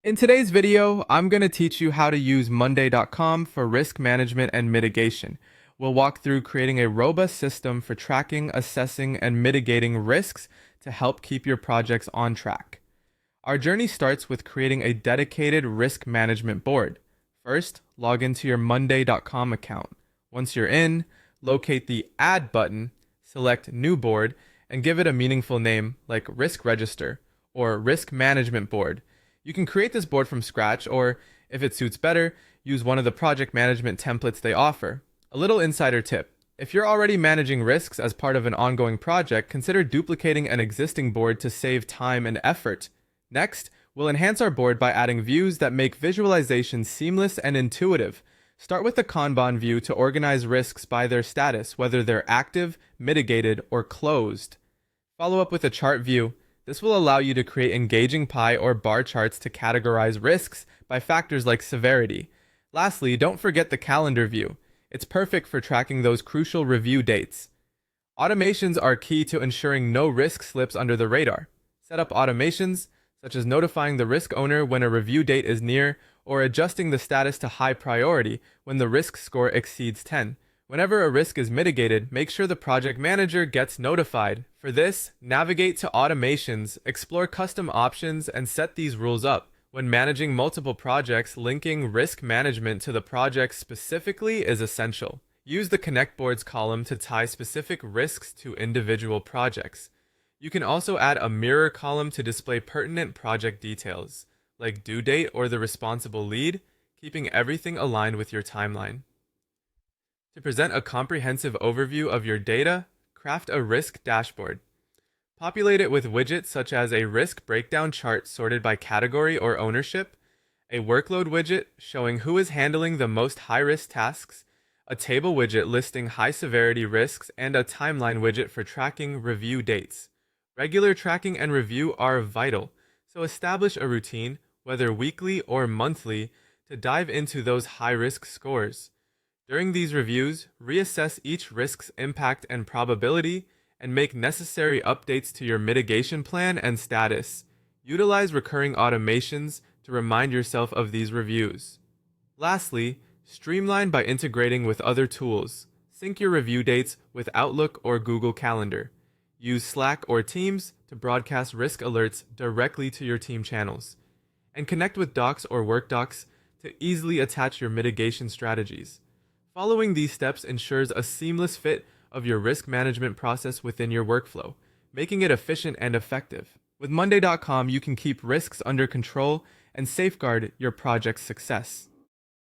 In today's video, I'm going to teach you how to use Monday.com for risk management and mitigation. We'll walk through creating a robust system for tracking, assessing, and mitigating risks to help keep your projects on track. Our journey starts with creating a dedicated risk management board. First, log into your Monday.com account. Once you're in, locate the Add button, select New Board, and give it a meaningful name like Risk Register or Risk Management Board. You can create this board from scratch, or if it suits better, use one of the project management templates they offer. A little insider tip. If you're already managing risks as part of an ongoing project, consider duplicating an existing board to save time and effort. Next, we'll enhance our board by adding views that make visualization seamless and intuitive. Start with the Kanban view to organize risks by their status, whether they're active, mitigated, or closed. Follow up with a chart view. This will allow you to create engaging pie or bar charts to categorize risks by factors like severity. Lastly, don't forget the calendar view. It's perfect for tracking those crucial review dates. Automations are key to ensuring no risk slips under the radar. Set up automations, such as notifying the risk owner when a review date is near, or adjusting the status to high priority when the risk score exceeds 10. Whenever a risk is mitigated, make sure the project manager gets notified. For this, navigate to Automations, explore custom options, and set these rules up. When managing multiple projects, linking risk management to the project specifically is essential. Use the Connect Boards column to tie specific risks to individual projects. You can also add a mirror column to display pertinent project details, like due date or the responsible lead, keeping everything aligned with your timeline. To present a comprehensive overview of your data, craft a risk dashboard. Populate it with widgets such as a risk breakdown chart sorted by category or ownership, a workload widget showing who is handling the most high-risk tasks, a table widget listing high-severity risks, and a timeline widget for tracking review dates. Regular tracking and review are vital, so establish a routine, whether weekly or monthly, to dive into those high-risk scores. During these reviews, reassess each risk's impact and probability, and make necessary updates to your mitigation plan and status. Utilize recurring automations to remind yourself of these reviews. Lastly, streamline by integrating with other tools. Sync your review dates with Outlook or Google Calendar. Use Slack or Teams to broadcast risk alerts directly to your team channels. And connect with Docs or Workdocs to easily attach your mitigation strategies. Following these steps ensures a seamless fit of your risk management process within your workflow, making it efficient and effective. With Monday.com, you can keep risks under control and safeguard your project's success.